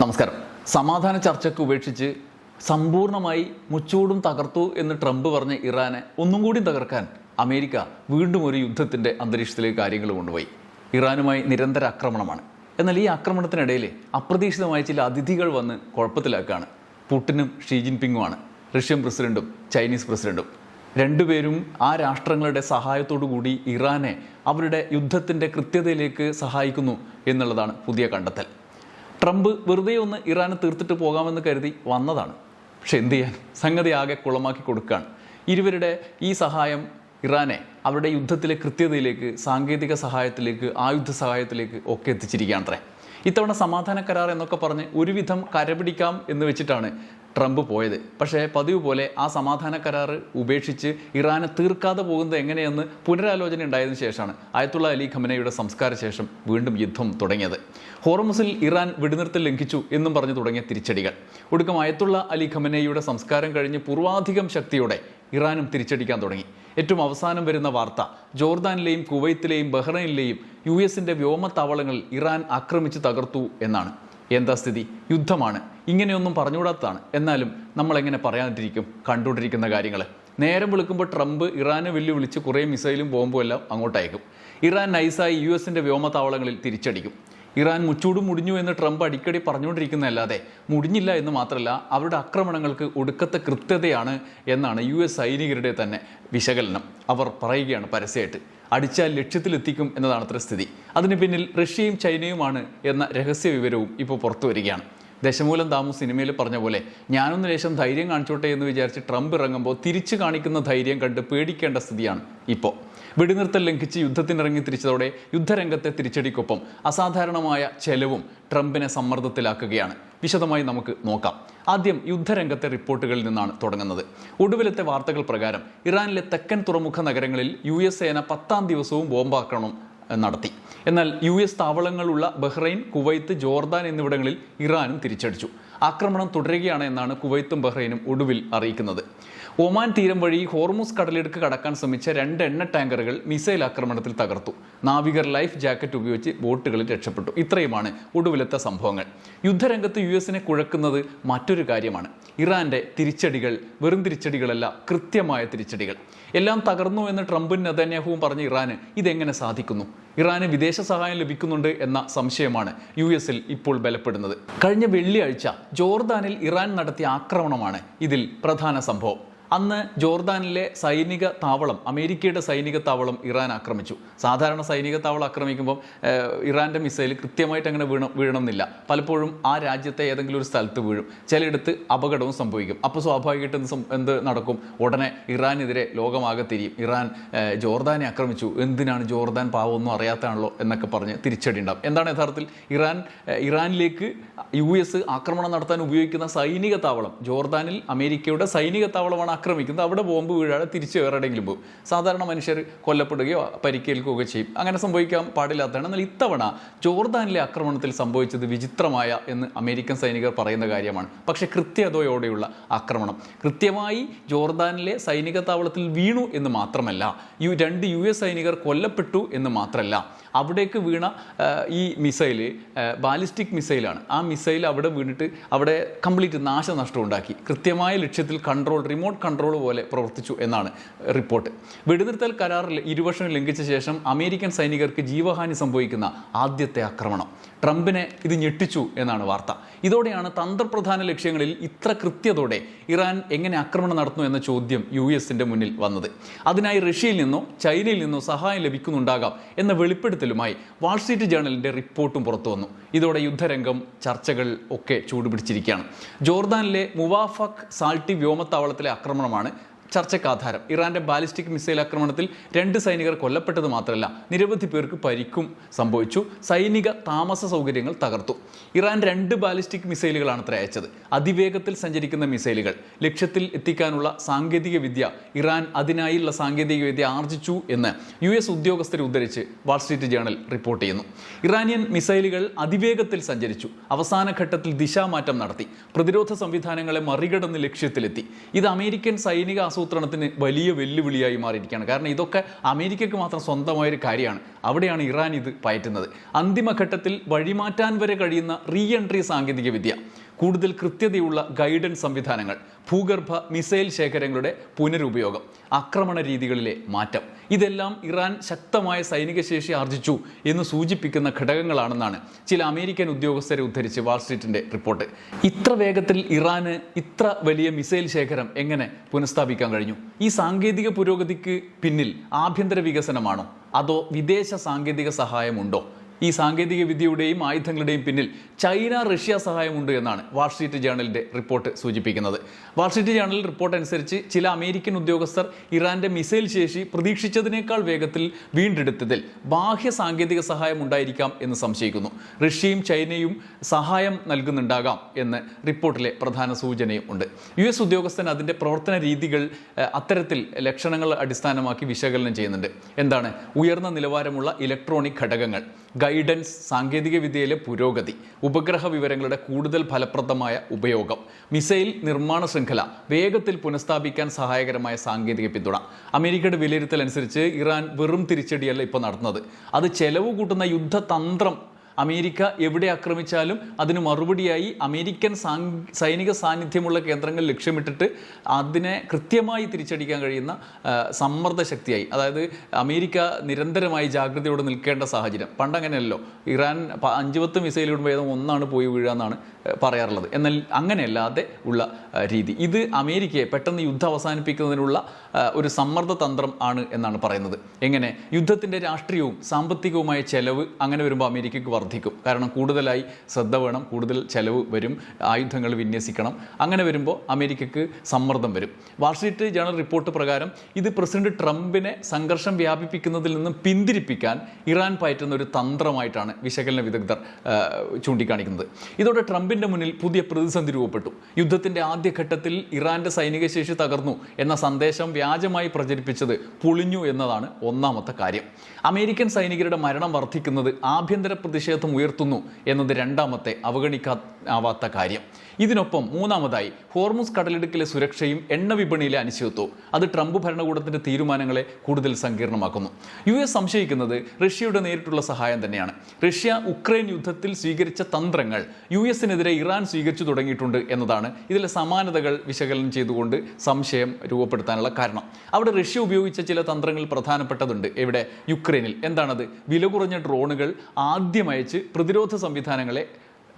നമസ്കാരം. സമാധാന ചർച്ചയ്ക്ക് ഉപേക്ഷിച്ച് സമ്പൂർണ്ണമായി മുച്ചൂടും തകർത്തു എന്ന് ട്രംപ് പറഞ്ഞ ഇറാനെ ഒന്നും കൂടി തകർക്കാൻ അമേരിക്ക വീണ്ടും ഒരു യുദ്ധത്തിൻ്റെ അന്തരീക്ഷത്തിലേക്ക് കാര്യങ്ങൾ കൊണ്ടുപോയി. ഇറാനുമായി നിരന്തര ആക്രമണമാണ്. എന്നാൽ ഈ ആക്രമണത്തിനിടയിൽ അപ്രതീക്ഷിതമായി ചില അതിഥികൾ വന്ന് കുഴപ്പത്തിലാക്കുകയാണ്. പുടിനും ഷീ ജിൻപിങ്ങുമാണ്, റഷ്യൻ പ്രസിഡന്റും ചൈനീസ് പ്രസിഡന്റും. രണ്ടുപേരും ആ രാഷ്ട്രങ്ങളുടെ സഹായത്തോടു കൂടി ഇറാനെ അവരുടെ യുദ്ധത്തിൻ്റെ കൃത്യതയിലേക്ക് സഹായിക്കുന്നു എന്നുള്ളതാണ് പുതിയ കണ്ടെത്തൽ. ട്രംപ് വെറുതെ ഒന്ന് ഇറാനെ തീർത്തിട്ട് പോകാമെന്ന് കരുതി വന്നതാണ്. പക്ഷെ എന്ത് ചെയ്യാൻ, സംഗതി ആകെ കുളമാക്കി കൊടുക്കുകയാണ്. ഇരുവരുടെ ഈ സഹായം ഇറാനെ അവരുടെ യുദ്ധത്തിലെ കൃത്യതയിലേക്ക്, സാങ്കേതിക സഹായത്തിലേക്ക്, ആയുധ സഹായത്തിലേക്ക് ഒക്കെ എത്തിച്ചിരിക്കുകയാണത്രേ. ഇത്തവണ സമാധാന കരാർ എന്നൊക്കെ പറഞ്ഞ് ഒരുവിധം കരപിടിക്കാം എന്ന് വെച്ചിട്ടാണ് ട്രംപ് പോയത്. പക്ഷേ പതിവ് പോലെ ആ സമാധാന കരാർ ഉപേക്ഷിച്ച് ഇറാനെ തീർക്കാതെ പോകുന്നത് എങ്ങനെയെന്ന് പുനരാലോചന ഉണ്ടായതിനു ശേഷമാണ് അയത്തുള്ള അലി ഖമനയുടെ സംസ്കാര ശേഷം വീണ്ടും യുദ്ധം തുടങ്ങിയത്. ഹോർമുസിൽ ഇറാൻ വെടിനിർത്തൽ ലംഘിച്ചു എന്നും പറഞ്ഞു തുടങ്ങിയ തിരിച്ചടികൾ. ഒടുക്കം അയത്തുള്ള അലി ഖമനയുടെ സംസ്കാരം കഴിഞ്ഞ് പൂർവാധികം ശക്തിയോടെ ഇറാനും തിരിച്ചടിക്കാൻ തുടങ്ങി. ഏറ്റവും അവസാനം വരുന്ന വാർത്ത ജോർദാനിലെയും കുവൈത്തിലെയും ബഹ്റൈനിലെയും US-ന്റെ വ്യോമത്താവളങ്ങൾ ഇറാൻ ആക്രമിച്ച് തകർത്തു എന്നാണ്. എന്താ സ്ഥിതി? യുദ്ധമാണ്. ഇങ്ങനെയൊന്നും പറഞ്ഞുകൂടാത്തതാണ്. എന്നാലും നമ്മളെങ്ങനെ പറയാതിരിക്കും കണ്ടുകൊണ്ടിരിക്കുന്ന കാര്യങ്ങൾ. നേരം വിളിക്കുമ്പോൾ ട്രംപ് ഇറാനെ വെല്ലുവിളിച്ച് കുറേ മിസൈലും ബോംബും എല്ലാം അങ്ങോട്ടയക്കും. ഇറാൻ നൈസായി US-ന്റെ വ്യോമത്താവളങ്ങളിൽ തിരിച്ചടിക്കും. ഇറാൻ മുച്ചൂടും മുടിഞ്ഞു എന്ന് ട്രംപ് അടിക്കടി പറഞ്ഞുകൊണ്ടിരിക്കുന്നതല്ലാതെ മുടിഞ്ഞില്ല എന്ന് മാത്രമല്ല, അവരുടെ ആക്രമണങ്ങൾക്ക് ഒടുക്കത്തെ കൃത്യതയാണ് എന്നാണ് US സൈനികരുടെ തന്നെ വിശകലനം. അവർ പറയുകയാണ് പരസ്യമായിട്ട്, അടിച്ചാൽ ലക്ഷ്യത്തിലെത്തിക്കും എന്നതാണ് അത്ര സ്ഥിതി. അതിന് പിന്നിൽ റഷ്യയും ചൈനയുമാണ് എന്ന രഹസ്യ വിവരവും ഇപ്പോൾ പുറത്തു വരികയാണ്. ദശമൂലം ദാമു സിനിമയിൽ പറഞ്ഞ പോലെ ഞാനൊന്ന് ലേശം ധൈര്യം കാണിച്ചോട്ടെ എന്ന് വിചാരിച്ച് ട്രംപ് ഇറങ്ങുമ്പോൾ തിരിച്ചു കാണിക്കുന്ന ധൈര്യം കണ്ട് പേടിക്കേണ്ട സ്ഥിതിയാണ് ഇപ്പോൾ. വെടിനിർത്തൽ ലംഘിച്ച് യുദ്ധത്തിനിറങ്ങി തിരിച്ചതോടെ യുദ്ധരംഗത്തെ തിരിച്ചടിക്കൊപ്പം അസാധാരണമായ ചെലവും ട്രംപിനെ സമ്മർദ്ദത്തിലാക്കുകയാണ്. വിശദമായി നമുക്ക് നോക്കാം. ആദ്യം യുദ്ധരംഗത്തെ റിപ്പോർട്ടുകളിൽ നിന്നാണ് തുടങ്ങുന്നത്. ഒടുവിലത്തെ വാർത്തകൾ പ്രകാരം ഇറാനിലെ തെക്കൻ തുറമുഖ നഗരങ്ങളിൽ US സേന 10-ാം ദിവസവും ബോംബാക്രമണം നടത്തി. എന്നാൽ US താവളങ്ങളുള്ള ബഹ്റൈൻ, കുവൈത്ത്, ജോർദാൻ എന്നിവിടങ്ങളിൽ ഇറാനും തിരിച്ചടിച്ചു. ആക്രമണം തുടരുകയാണ് എന്നാണ് കുവൈത്തും ബഹ്റൈനും ഒടുവിൽ അറിയിക്കുന്നത്. ഒമാൻ തീരം വഴി ഹോർമുസ് കടലിടുക്ക് കടക്കാൻ ശ്രമിച്ച 2 എണ്ണ ടാങ്കറുകൾ മിസൈൽ ആക്രമണത്തിൽ തകർത്തു. നാവികർ ലൈഫ് ജാക്കറ്റ് ഉപയോഗിച്ച് ബോട്ടുകളിൽ രക്ഷപ്പെട്ടു. ഇത്രയുമാണ് ഒടുവിലത്തെ സംഭവങ്ങൾ. യുദ്ധരംഗത്ത് US-നെ കുഴക്കുന്നത് മറ്റൊരു കാര്യമാണ്. ഇറാന്റെ തിരിച്ചടികൾ വെറും തിരിച്ചടികളല്ല, കൃത്യമായ തിരിച്ചടികൾ. എല്ലാം തകർന്നു എന്ന് ട്രംപും നെതന്യാഹുവും പറഞ്ഞ ഇറാന് ഇതെങ്ങനെ സാധിക്കുന്നു? ഇറാന് വിദേശ സഹായം ലഭിക്കുന്നുണ്ട് എന്ന സംശയമാണ് US-ൽ ഇപ്പോൾ ബലപ്പെടുന്നത്. കഴിഞ്ഞ വെള്ളിയാഴ്ച ജോർദാനിൽ ഇറാൻ നടത്തിയ ആക്രമണമാണ് ഇതിൽ പ്രധാന സംഭവം. അന്ന് ജോർദാനിലെ സൈനിക താവളം, അമേരിക്കയുടെ സൈനിക താവളം ഇറാൻ ആക്രമിച്ചു. സാധാരണ സൈനിക താവളം ആക്രമിക്കുമ്പോൾ ഇറാൻ്റെ മിസൈൽ കൃത്യമായിട്ട് അങ്ങനെ വീഴണമെന്നില്ല. പലപ്പോഴും ആ രാജ്യത്തെ ഏതെങ്കിലും ഒരു സ്ഥലത്ത് വീഴും, ചിലയിടത്ത് അപകടവും സംഭവിക്കും. അപ്പോൾ സ്വാഭാവികമായിട്ട് എന്ത് നടക്കും? ഉടനെ ഇറാനെതിരെ ലോകമാകെ തിരിയും. ഇറാൻ ജോർദാനെ ആക്രമിച്ചു, എന്തിനാണ് ജോർദാൻ പാവമൊന്നും അറിയാത്തതാണല്ലോ എന്നൊക്കെ പറഞ്ഞ് തിരിച്ചടി ഉണ്ടാവും. എന്താണ് യഥാർത്ഥത്തിൽ ഇറാനിലേക്ക് US ആക്രമണം നടത്താൻ ഉപയോഗിക്കുന്ന സൈനിക താവളം, ജോർദാനിൽ അമേരിക്കയുടെ സൈനിക താവളമാണ് ആക്രമിക്കുന്നത്. അവിടെ ബോംബ് വീഴാതെ തിരിച്ച് വേറെ എവിടെയെങ്കിലും പോകും. സാധാരണ മനുഷ്യർ കൊല്ലപ്പെടുകയോ പരിക്കേൽക്കുകയോ ചെയ്യും. അങ്ങനെ സംഭവിക്കാൻ പാടില്ലാത്തതാണ്. എന്നാൽ ഇത്തവണ ജോർദാനിലെ ആക്രമണത്തിൽ സംഭവിച്ചത് വിചിത്രമായ എന്ന് അമേരിക്കൻ സൈനികർ പറയുന്ന കാര്യമാണ്. പക്ഷേ കൃത്യതയോടെയുള്ള ആക്രമണം, കൃത്യമായി ജോർദാനിലെ സൈനിക താവളത്തിൽ വീണു എന്ന് മാത്രമല്ല, 2 US സൈനികർ കൊല്ലപ്പെട്ടു എന്ന് മാത്രമല്ല, അവിടേക്ക് വീണ ഈ മിസൈല് ബാലിസ്റ്റിക് മിസൈലാണ്. ആ മിസൈൽ അവിടെ വീണിട്ട് അവിടെ കംപ്ലീറ്റ് നാശനഷ്ടം ഉണ്ടാക്കി. കൃത്യമായ ലക്ഷ്യത്തിൽ റിമോട്ട് കൺട്രോൾ പോലെ പ്രവർത്തിച്ചു എന്നാണ് റിപ്പോർട്ട്. വെടിനിർത്തൽ കരാറിൽ ഇരുവശവും ലംഘിച്ച ശേഷം അമേരിക്കൻ സൈനികർക്ക് ജീവഹാനി സംഭവിക്കുന്ന ആദ്യത്തെ ആക്രമണം. ട്രംപിനെ ഇത് ഞെട്ടിച്ചു എന്നാണ് വാർത്ത. ഇതോടെയാണ് തന്ത്രപ്രധാന ലക്ഷ്യങ്ങളിൽ ഇത്ര കൃത്യതയോടെ ഇറാൻ എങ്ങനെ ആക്രമണം നടത്തുന്നു എന്ന ചോദ്യം US-ന്റെ മുന്നിൽ വന്നത്. അതിനായി റഷ്യയിൽ നിന്നോ ചൈനയിൽ നിന്നോ സഹായം ലഭിക്കുന്നുണ്ടാകാം എന്ന വെളിപ്പെടുത്തലുമായി വാൾസ്ട്രീറ്റ് ജേർണലിൻ്റെ റിപ്പോർട്ടും പുറത്തു വന്നു. ഇതോടെ യുദ്ധരംഗം, ചർച്ചകൾ ഒക്കെ ചൂടുപിടിച്ചിരിക്കുകയാണ്. ജോർദാനിലെ മുവാഫഖ് സാൾട്ടി വ്യോമത്താവളത്തിലെ ആക്രമണമാണ് ചർച്ചയ്ക്ക് ആധാരം. ഇറാന്റെ ബാലിസ്റ്റിക് മിസൈൽ ആക്രമണത്തിൽ 2 സൈനികർ കൊല്ലപ്പെട്ടത് മാത്രമല്ല, നിരവധി പേർക്ക് പരിക്കും സംഭവിച്ചു. സൈനിക താമസ സൗകര്യങ്ങൾ തകർത്തു. ഇറാൻ 2 ബാലിസ്റ്റിക് മിസൈലുകളാണ് അയച്ചത്. അതിവേഗത്തിൽ സഞ്ചരിക്കുന്ന മിസൈലുകൾ. ലക്ഷ്യത്തിൽ എത്തിക്കാനുള്ള സാങ്കേതിക വിദ്യ, ഇറാൻ അതിനായുള്ള സാങ്കേതിക വിദ്യ ആർജിച്ചു എന്ന് US ഉദ്യോഗസ്ഥരെ ഉദ്ധരിച്ച് വാൾസ്ട്രീറ്റ് ജേർണൽ റിപ്പോർട്ട് ചെയ്യുന്നു. ഇറാനിയൻ മിസൈലുകൾ അതിവേഗത്തിൽ സഞ്ചരിച്ചു. അവസാന ഘട്ടത്തിൽ ദിശാമാറ്റം നടത്തി. പ്രതിരോധ സംവിധാനങ്ങളെ മറികടന്ന് ലക്ഷ്യത്തിലെത്തി. ഇത് അമേരിക്കൻ സൈനിക ആസൂത്രണത്തിന് വലിയ വെല്ലുവിളിയായി മാറിയിരിക്കുകയാണ്. കാരണം ഇതൊക്കെ അമേരിക്കയ്ക്ക് മാത്രം സ്വന്തമായൊരു കാര്യമാണ്. അവിടെയാണ് ഇറാൻ ഇത് പയറ്റുന്നത്. അന്തിമഘട്ടത്തിൽ വഴിമാറ്റാൻ വരെ കഴിയുന്ന റീ എൻട്രി സാങ്കേതിക വിദ്യ, കൂടുതൽ കൃത്യതയുള്ള ഗൈഡൻസ് സംവിധാനങ്ങൾ, ഭൂഗർഭ മിസൈൽ ശേഖരങ്ങളുടെ പുനരുപയോഗം, ആക്രമണ രീതികളിലെ മാറ്റം, ഇതെല്ലാം ഇറാൻ ശക്തമായ സൈനിക ശേഷി ആർജിച്ചു എന്ന് സൂചിപ്പിക്കുന്ന ഘടകങ്ങളാണെന്നാണ് ചില അമേരിക്കൻ ഉദ്യോഗസ്ഥരെ ഉദ്ധരിച്ച് വാൾ സ്ട്രീറ്റിന്റെ റിപ്പോർട്ട്. ഇത്ര വേഗത്തിൽ ഇറാന് ഇത്ര വലിയ മിസൈൽ ശേഖരം എങ്ങനെ പുനഃസ്ഥാപിക്കാൻ കഴിഞ്ഞു? ഈ സാങ്കേതിക പുരോഗതിക്ക് പിന്നിൽ ആഭ്യന്തര വികസനമാണോ അതോ വിദേശ സാങ്കേതിക സഹായമുണ്ടോ? ഈ സാങ്കേതിക വിദ്യയുടെയും ആയുധങ്ങളുടെയും പിന്നിൽ ചൈന, റഷ്യ സഹായമുണ്ട് എന്നാണ് വാൾ സ്ട്രീറ്റ് ജേണലിൻ്റെ റിപ്പോർട്ട് സൂചിപ്പിക്കുന്നത്. വാൾ സ്ട്രീറ്റ് ജേണൽ റിപ്പോർട്ട് അനുസരിച്ച് ചില അമേരിക്കൻ ഉദ്യോഗസ്ഥർ ഇറാന്റെ മിസൈൽ ശേഷി പ്രതീക്ഷിച്ചതിനേക്കാൾ വേഗത്തിൽ വീണ്ടെടുത്തതിൽ ബാഹ്യ സാങ്കേതിക സഹായം ഉണ്ടായിരിക്കാം എന്ന് സംശയിക്കുന്നു. റഷ്യയും ചൈനയും സഹായം നൽകുന്നുണ്ടാകാം എന്ന് റിപ്പോർട്ടിലെ പ്രധാന സൂചനയും ഉണ്ട്. US ഉദ്യോഗസ്ഥൻ അതിൻ്റെ പ്രവർത്തന രീതികൾ അത്തരത്തിൽ ലക്ഷണങ്ങൾ അടിസ്ഥാനമാക്കി വിശകലനം ചെയ്യുന്നുണ്ട്. എന്താണ്? ഉയർന്ന നിലവാരമുള്ള ഇലക്ട്രോണിക് ഘടകങ്ങൾ, ഗൈഡൻസ്, സാങ്കേതിക വിദ്യയിലെ പുരോഗതി, ഉപഗ്രഹ വിവരങ്ങളുടെ കൂടുതൽ ഫലപ്രദമായ ഉപയോഗം, മിസൈൽ നിർമ്മാണ ശൃംഖല വേഗത്തിൽ പുനഃസ്ഥാപിക്കാൻ സഹായകരമായ സാങ്കേതിക പിന്തുണ. അമേരിക്കയുടെ വിലയിരുത്തൽ അനുസരിച്ച് ഇറാൻ വെറും തിരിച്ചടിയല്ല ഇപ്പോൾ നടത്തുന്നത്. അത് ചെലവ് കൂട്ടുന്ന യുദ്ധതന്ത്രം. അമേരിക്ക എവിടെ ആക്രമിച്ചാലും അതിന് മറുപടിയായി അമേരിക്കൻ സൈനിക സാന്നിധ്യമുള്ള കേന്ദ്രങ്ങൾ ലക്ഷ്യമിട്ടിട്ട് അതിനെ കൃത്യമായി തിരിച്ചടിക്കാൻ കഴിയുന്ന സമ്മർദ്ദ ശക്തിയായി, അതായത് അമേരിക്ക നിരന്തരമായി ജാഗ്രതയോടെ നിൽക്കേണ്ട സാഹചര്യം. പണ്ടങ്ങനെയല്ലോ, ഇറാൻ 5-10 മിസൈലുകൾ വേദം ഒന്നാണ് പോയി വീഴാന്നാണ് പറയാറുള്ളത്. എന്നാൽ അങ്ങനെയല്ലാതെ ഉള്ള രീതി, ഇത് അമേരിക്കയെ പെട്ടെന്ന് യുദ്ധം അവസാനിപ്പിക്കുന്നതിനുള്ള ഒരു സമ്മർദ്ദ തന്ത്രം ആണ് എന്നാണ് പറയുന്നത്. എങ്ങനെ? യുദ്ധത്തിൻ്റെ രാഷ്ട്രീയവും സാമ്പത്തികവുമായ ചെലവ് അങ്ങനെ വരുമ്പോൾ അമേരിക്കയ്ക്ക് വർദ്ധിക്കും. കാരണം കൂടുതലായി ശ്രദ്ധ വേണം, കൂടുതൽ ചെലവ് വരും, ആയുധങ്ങൾ വിന്യസിക്കണം. അങ്ങനെ വരുമ്പോൾ അമേരിക്കയ്ക്ക് സമ്മർദ്ദം വരും. വാൾ സ്ട്രീറ്റ് ജേണൽ റിപ്പോർട്ട് പ്രകാരം ഇത് പ്രസിഡന്റ് ട്രംപിനെ സംഘർഷം വ്യാപിപ്പിക്കുന്നതിൽ നിന്നും പിന്തിരിപ്പിക്കാൻ ഇറാൻ പയറ്റുന്ന ഒരു തന്ത്രമായിട്ടാണ് വിശകലന വിദഗ്ധർ ചൂണ്ടിക്കാണിക്കുന്നത്. ഇതോടെ ട്രംപിന്റെ മുന്നിൽ പുതിയ പ്രതിസന്ധി രൂപപ്പെട്ടു. യുദ്ധത്തിന്റെ ആദ്യഘട്ടത്തിൽ ഇറാന്റെ സൈനിക ശേഷി തകർന്നു എന്ന സന്ദേശം വ്യാജമായി പ്രചരിപ്പിച്ചത് പൊളിഞ്ഞു എന്നതാണ് ഒന്നാമത്തെ കാര്യം. അമേരിക്കൻ സൈനികരുടെ മരണം വർദ്ധിക്കുന്നത് ആഭ്യന്തര പ്രതിഷേധം ഉയർത്തുന്നു എന്നത് രണ്ടാമത്തെ അവഗണിക്കാനാവാത്ത കാര്യം. ഇതിനൊപ്പം മൂന്നാമതായി ഹോർമുസ് കടലിടുക്കിലെ സുരക്ഷയും എണ്ണ വിപണിയിലെ അനിശ്ചിതത്വവും അത് ട്രംപ് ഭരണകൂടത്തിന്റെ തീരുമാനങ്ങളെ കൂടുതൽ സങ്കീർണമാക്കുന്നു. US സംശയിക്കുന്നത് റഷ്യയുടെ നേരിട്ടുള്ള സഹായം തന്നെയാണ്. റഷ്യ ഉക്രൈൻ യുദ്ധത്തിൽ സ്വീകരിച്ച തന്ത്രങ്ങൾ US-നെതിരെ ഇറാൻ സ്വീകരിച്ചു തുടങ്ങിയിട്ടുണ്ട് എന്നതാണ് ഇതിലെ സമാനതകൾ വിശകലനം ചെയ്തുകൊണ്ട് സംശയം രൂപപ്പെടുത്താനുള്ള കാരണം. അവിടെ റഷ്യ ഉപയോഗിച്ച ചില തന്ത്രങ്ങൾ പ്രധാനപ്പെട്ടതുണ്ട്. എവിടെ? യുക്രൈനിൽ. എന്താണത്? വില കുറഞ്ഞ ഡ്രോണുകൾ ആദ്യം അയച്ച് പ്രതിരോധ സംവിധാനങ്ങളെ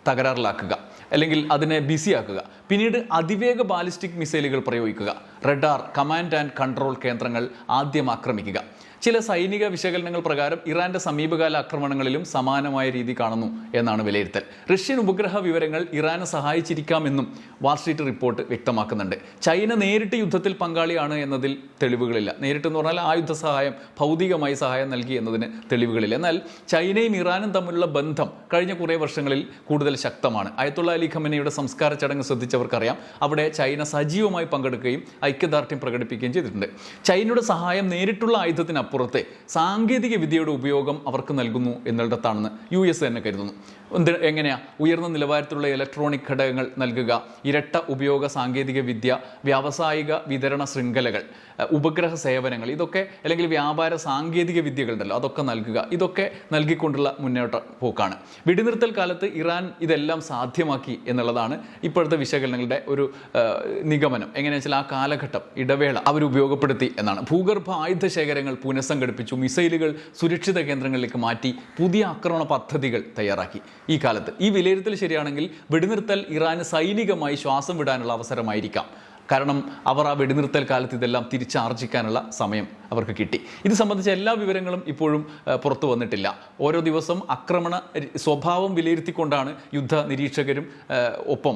തകരാറിലാക്കുക, അല്ലെങ്കിൽ അതിനെ ബിസിയാക്കുക. പിന്നീട് അതിവേഗ ബാലിസ്റ്റിക് മിസൈലുകൾ പ്രയോഗിക്കുക. റഡാർ, കമാൻഡ് ആൻഡ് കൺട്രോൾ കേന്ദ്രങ്ങൾ ആദ്യം ആക്രമിക്കുക. ചില സൈനിക വിശകലനങ്ങൾ പ്രകാരം ഇറാന്റെ സമീപകാല ആക്രമണങ്ങളിലും സമാനമായ രീതി കാണുന്നു എന്നാണ് വിലയിരുത്തൽ. റഷ്യൻ ഉപഗ്രഹ വിവരങ്ങൾ ഇറാനെ സഹായിച്ചിരിക്കാമെന്നും വാൾ സ്ട്രീറ്റ് റിപ്പോർട്ട് വ്യക്തമാക്കുന്നുണ്ട്. ചൈന നേരിട്ട് യുദ്ധത്തിൽ പങ്കാളിയാണ് എന്നതിൽ തെളിവുകളില്ല. നേരിട്ടെന്ന് പറഞ്ഞാൽ ആയുധ സഹായം, ഭൗതികമായി സഹായം നൽകി എന്നതിന് തെളിവുകളില്ല. എന്നാൽ ചൈനയും ഇറാനും തമ്മിലുള്ള ബന്ധം കഴിഞ്ഞ കുറേ വർഷങ്ങളിൽ കൂടുതൽ ശക്തമാണ്. അയത്തുള്ള അലി ഖമനയുടെ സംസ്കാര ചടങ്ങ് ശ്രദ്ധിച്ചവർക്കറിയാം. അവിടെ ചൈന സജീവമായി പങ്കെടുക്കുകയും ഐക്യദാർഢ്യം പ്രകടിപ്പിക്കുകയും ചെയ്തിട്ടുണ്ട്. ചൈനയുടെ സഹായം നേരിട്ടുള്ള ആയുധത്തിനപ്പുറത്തെ സാങ്കേതിക വിദ്യയുടെ ഉപയോഗം അവർക്ക് നൽകുന്നു എന്നിടത്താണെന്ന് US തന്നെ കരുതുന്നു. എങ്ങനെയാ? ഉയർന്ന നിലവാരത്തിലുള്ള ഇലക്ട്രോണിക് ഘടകങ്ങൾ നൽകുക, ഇരട്ട ഉപയോഗ സാങ്കേതിക വിദ്യ, വ്യാവസായിക വിതരണ ശൃംഖലകൾ, ഉപഗ്രഹ സേവനങ്ങൾ, ഇതൊക്കെ, അല്ലെങ്കിൽ വ്യാപാര സാങ്കേതിക വിദ്യകളുണ്ടല്ലോ, അതൊക്കെ നൽകുക. ഇതൊക്കെ നൽകിക്കൊണ്ടുള്ള മുന്നോട്ട പോക്കാണ്. വെടിനിർത്തൽ കാലത്ത് ഇറാൻ ഇതെല്ലാം സാധ്യമാക്കി എന്നുള്ളതാണ് ഇപ്പോഴത്തെ വിശകലനങ്ങളുടെ ഒരു നിഗമനം. എങ്ങനെയാ വെച്ചാൽ ആ കാലഘട്ടം, ഇടവേള അവർ ഉപയോഗപ്പെടുത്തി എന്നാണ്. ഭൂഗർഭ ആയുധ ശേഖരങ്ങൾ പുനഃസംഘടിപ്പിച്ചു, മിസൈലുകൾ സുരക്ഷിത കേന്ദ്രങ്ങളിലേക്ക് മാറ്റി, പുതിയ ആക്രമണ പദ്ധതികൾ തയ്യാറാക്കി. ഈ കാലത്ത് ഈ വിലയിരുത്തൽ ശരിയാണെങ്കിൽ വെടിനിർത്തൽ ഇറാന് സൈനികമായി ശ്വാസം വിടാനുള്ള അവസരമായിരിക്കാം. കാരണം അവർ ആ വെടിനിർത്തൽ കാലത്ത് ഇതെല്ലാം തിരിച്ചാർജിക്കാനുള്ള സമയം അവർക്ക് കിട്ടി. ഇത് സംബന്ധിച്ച എല്ലാ വിവരങ്ങളും ഇപ്പോഴും പുറത്തു വന്നിട്ടില്ല. ഓരോ ദിവസം ആക്രമണ സ്വഭാവം വിലയിരുത്തിക്കൊണ്ടാണ് യുദ്ധ നിരീക്ഷകരും ഒപ്പം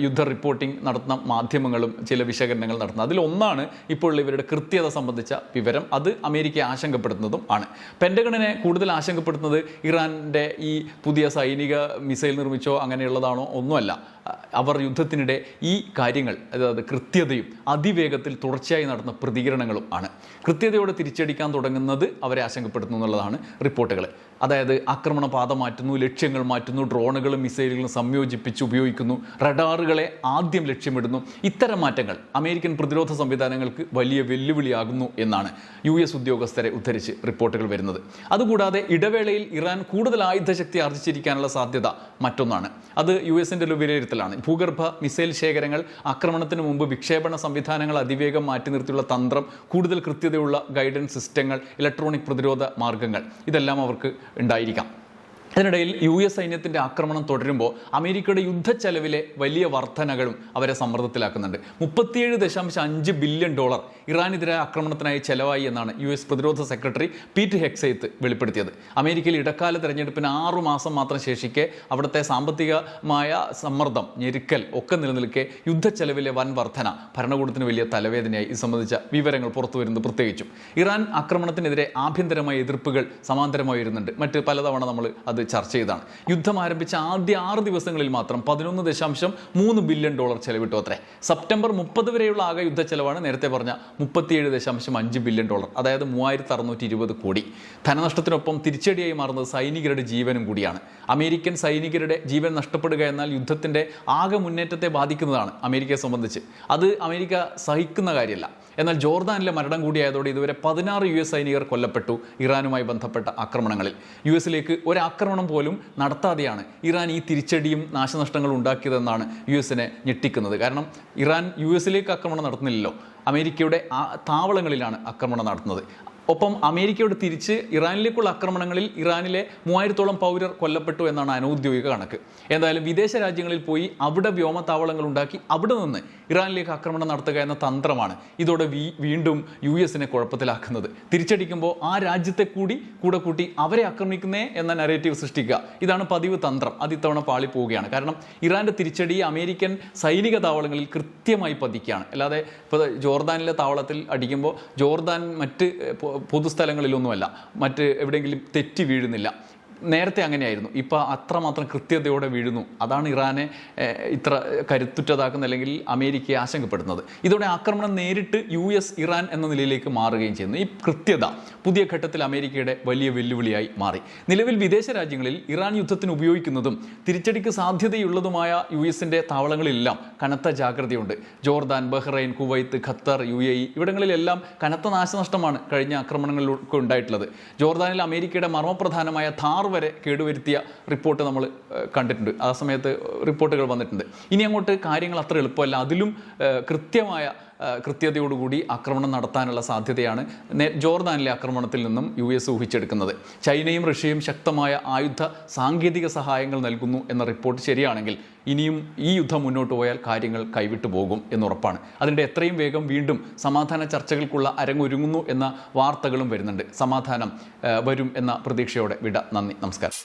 യുദ്ധ റിപ്പോർട്ടിംഗ് നടത്തുന്ന മാധ്യമങ്ങളും ചില വിശകലനങ്ങൾ നടത്തുന്നത്. അതിലൊന്നാണ് ഇപ്പോൾ ഇവരുടെ കൃത്യത സംബന്ധിച്ച വിവരം. അത് അമേരിക്കയെ ആശങ്കപ്പെടുത്തുന്നതും ആണ്. പെൻറ്റഗണിനെ കൂടുതൽ ആശങ്കപ്പെടുത്തുന്നത് ഇറാൻ്റെ ഈ പുതിയ സൈനിക മിസൈൽ നിർമ്മിച്ചോ അങ്ങനെയുള്ളതാണോ ഒന്നുമല്ല. അവർ യുദ്ധത്തിനിടെ ഈ കാര്യങ്ങൾ, അതായത് കൃത്യതയും അതിവേഗത്തിൽ തുടർച്ചയായി നടന്ന പ്രതികരണങ്ങളും ആണ്. കൃത്യതയോടെ തിരിച്ചടിക്കാൻ തുടങ്ങുന്നത് അവരെ ആശങ്കപ്പെടുത്തുന്നു എന്നുള്ളതാണ് റിപ്പോർട്ടുകൾ. അതായത് ആക്രമണ പാത മാറ്റുന്നു, ലക്ഷ്യങ്ങൾ മാറ്റുന്നു, ഡ്രോണുകളും മിസൈലുകളും സംയോജിപ്പിച്ച് ഉപയോഗിക്കുന്നു, റഡാറുകളെ ആദ്യം ലക്ഷ്യമിടുന്നു. ഇത്തരം മാറ്റങ്ങൾ അമേരിക്കൻ പ്രതിരോധ സംവിധാനങ്ങൾക്ക് വലിയ വെല്ലുവിളിയാകുന്നു എന്നാണ് US ഉദ്യോഗസ്ഥരെ ഉദ്ധരിച്ച് റിപ്പോർട്ടുകൾ വരുന്നത്. അതുകൂടാതെ ഇടവേളയിൽ ഇറാൻ കൂടുതൽ ആയുധശക്തി ആർജിച്ചിരിക്കാനുള്ള സാധ്യത മറ്റൊന്നാണ്. അത് US-ന്റെ വിലയിരുത്തലാണ്. ഭൂഗർഭ മിസൈൽ ശേഖരങ്ങൾ, ആക്രമണത്തിന് മുമ്പ് വിക്ഷേപണ സംവിധാനങ്ങൾ അതിവേഗം മാറ്റി നിർത്തിയുള്ള തന്ത്രം, കൂടുതൽ കൃത്യതയുള്ള ഗൈഡൻസ് സിസ്റ്റങ്ങൾ, ഇലക്ട്രോണിക് പ്രതിരോധ മാർഗങ്ങൾ, ഇതെല്ലാം അവർക്ക് ഉണ്ടായിരിക്കാം. അതിനിടയിൽ US സൈന്യത്തിൻ്റെ ആക്രമണം തുടരുമ്പോൾ അമേരിക്കയുടെ യുദ്ധച്ചെലവിലെ വലിയ വർധനകളും അവരെ സമ്മർദ്ദത്തിലാക്കുന്നുണ്ട്. $37.5 ബില്യൺ ഇറാനെതിരായ ആക്രമണത്തിനായി ചെലവായി എന്നാണ് US പ്രതിരോധ സെക്രട്ടറി പീറ്റ് ഹെക്സെയ്ത്ത് വെളിപ്പെടുത്തിയത്. അമേരിക്കയിൽ ഇടക്കാല തെരഞ്ഞെടുപ്പിന് 6 മാസം മാത്രം ശേഷിക്കെ അവിടുത്തെ സാമ്പത്തികമായ സമ്മർദ്ദം, ഞെരുക്കൽ ഒക്കെ നിലനിൽക്കെ യുദ്ധച്ചെലവിലെ വൻ വർധന ഭരണകൂടത്തിന് വലിയ തലവേദനയായി. ഇത് സംബന്ധിച്ച വിവരങ്ങൾ പുറത്തു വരുന്നത് പ്രത്യേകിച്ചും. ഇറാൻ ആക്രമണത്തിനെതിരെ ആഭ്യന്തരമായ എതിർപ്പുകൾ സമാന്തരമായി വരുന്നുണ്ട്. മറ്റ് പലതവണ നമ്മൾ അത് ചർച്ച ചെയ്താണ്. യുദ്ധം ആരംഭിച്ച ആദ്യ 6 ദിവസങ്ങളിൽ മാത്രം $11.3 ബില്യൺ ചെലവിട്ടു അത്രേ. സെപ്റ്റംബർ 30 വരെയുള്ള ആകെ യുദ്ധ ചെലവാണ് നേരത്തെ പറഞ്ഞ $37.5 ബില്യൺ, അതായത് 3620 കോടി. ധനനഷ്ടത്തിനൊപ്പം തിരിച്ചടിയായി മാറുന്നത് സൈനികരുടെ ജീവനും കൂടിയാണ്. അമേരിക്കൻ സൈനികരുടെ ജീവൻ നഷ്ടപ്പെടുക എന്നാൽ യുദ്ധത്തിൻ്റെ ആകെ മുന്നേറ്റത്തെ ബാധിക്കുന്നതാണ് അമേരിക്കയെ സംബന്ധിച്ച്. അത് അമേരിക്ക സഹിക്കുന്ന കാര്യമല്ല. എന്നാൽ ജോർദാനിലെ മരണം കൂടിയായതോടെ ഇതുവരെ 16 US സൈനികർ കൊല്ലപ്പെട്ടു ഇറാനുമായി ബന്ധപ്പെട്ട ആക്രമണങ്ങളിൽ. US-ലേക്ക് ഒരാക്രമണം പോലും നടത്താതെയാണ് ഇറാൻ ഈ തിരിച്ചടിയും നാശനഷ്ടങ്ങളും ഉണ്ടാക്കിയതെന്നാണ് US-നെ ഞെട്ടിക്കുന്നത്. കാരണം ഇറാൻ US-ലേക്ക് ആക്രമണം നടത്തുന്നില്ലല്ലോ, അമേരിക്കയുടെ താവളങ്ങളിലാണ് ആക്രമണം നടത്തുന്നത്. ഒപ്പം അമേരിക്കയോട് തിരിച്ച് ഇറാനിലേക്കുള്ള ആക്രമണങ്ങളിൽ ഇറാനിലെ 3000-ഓളം പൗരർ കൊല്ലപ്പെട്ടു എന്നാണ് അനൗദ്യോഗിക കണക്ക്. എന്തായാലും വിദേശ രാജ്യങ്ങളിൽ പോയി അവിടെ വ്യോമത്താവളങ്ങൾ ഉണ്ടാക്കി അവിടെ നിന്ന് ഇറാനിലേക്ക് ആക്രമണം നടത്തുക എന്ന തന്ത്രമാണ് ഇതോടെ വീണ്ടും US-നെ കുഴപ്പത്തിലാക്കുന്നത്. തിരിച്ചടിക്കുമ്പോൾ ആ രാജ്യത്തെ കൂടെ കൂട്ടി അവരെ ആക്രമിക്കുന്നേ എന്ന നരേറ്റീവ് സൃഷ്ടിക്കുക, ഇതാണ് പതിവ് തന്ത്രം. അത് ഇത്തവണ പാളിപ്പോവുകയാണ്. കാരണം ഇറാന്റെ തിരിച്ചടി അമേരിക്കൻ സൈനിക താവളങ്ങളിൽ കൃത്യമായി പതിക്കുകയാണ്. അല്ലാതെ ഇപ്പോൾ ജോർദാനിലെ താവളത്തിൽ അടിക്കുമ്പോൾ ജോർദാൻ മറ്റ് പൊതുസ്ഥലങ്ങളിലൊന്നുമല്ല, മറ്റ് എവിടെയെങ്കിലും തെറ്റി വീഴുന്നില്ല. നേരത്തെ അങ്ങനെയായിരുന്നു. ഇപ്പോൾ അത്രമാത്രം കൃത്യതയോടെ വീഴുന്നു. അതാണ് ഇറാനെ ഇത്ര കരുത്തുറ്റതാക്കുന്ന, അല്ലെങ്കിൽ അമേരിക്കയെ ആശങ്കപ്പെടുന്നത്. ഇതോടെ ആക്രമണം നേരിട്ട് US ഇറാൻ എന്ന നിലയിലേക്ക് മാറുകയും ചെയ്യുന്നു. ഈ കൃത്യത പുതിയ ഘട്ടത്തിൽ അമേരിക്കയുടെ വലിയ വെല്ലുവിളിയായി മാറി. നിലവിൽ വിദേശ രാജ്യങ്ങളിൽ ഇറാൻ യുദ്ധത്തിന് ഉപയോഗിക്കുന്നതും തിരിച്ചടിക്ക് സാധ്യതയുള്ളതുമായ US-ന്റെ താവളങ്ങളിലെല്ലാം കനത്ത ജാഗ്രതയുണ്ട്. Jordan, Bahrain, Kuwait, Qatar, UAE ഇവിടങ്ങളിലെല്ലാം കനത്ത നാശനഷ്ടമാണ് കഴിഞ്ഞ ആക്രമണങ്ങളിലൊക്കെ ഉണ്ടായിട്ടുള്ളത്. ജോർദാനിൽ അമേരിക്കയുടെ മർമ്മപ്രധാനമായ ഥാർ വരെ കേടുവരുത്തിയ റിപ്പോർട്ട് നമ്മൾ കണ്ടിട്ടുണ്ട്. ആ സമയത്ത് റിപ്പോർട്ടുകൾ വന്നിട്ടുണ്ട്. ഇനി അങ്ങോട്ട് കാര്യങ്ങൾ അത്ര എളുപ്പമല്ല. അതിലും കൃത്യതയോടുകൂടി ആക്രമണം നടത്താനുള്ള സാധ്യതയാണ് ജോർദാനിലെ ആക്രമണത്തിൽ നിന്നും US ഊഹിച്ചെടുക്കുന്നത്. ചൈനയും റഷ്യയും ശക്തമായ ആയുധ സാങ്കേതിക സഹായങ്ങൾ നൽകുന്നു എന്ന റിപ്പോർട്ട് ശരിയാണെങ്കിൽ ഇനിയും ഈ യുദ്ധം മുന്നോട്ട് പോയാൽ കാര്യങ്ങൾ കൈവിട്ടു പോകും എന്നുറപ്പാണ്. അതിൻ്റെ എത്രയും വേഗം വീണ്ടും സമാധാന ചർച്ചകൾക്കുള്ള അരങ്ങൊരുങ്ങുന്നു എന്ന വാർത്തകളും വരുന്നുണ്ട്. സമാധാനം വരും എന്ന പ്രതീക്ഷയോടെ വിട. നന്ദി, നമസ്കാരം.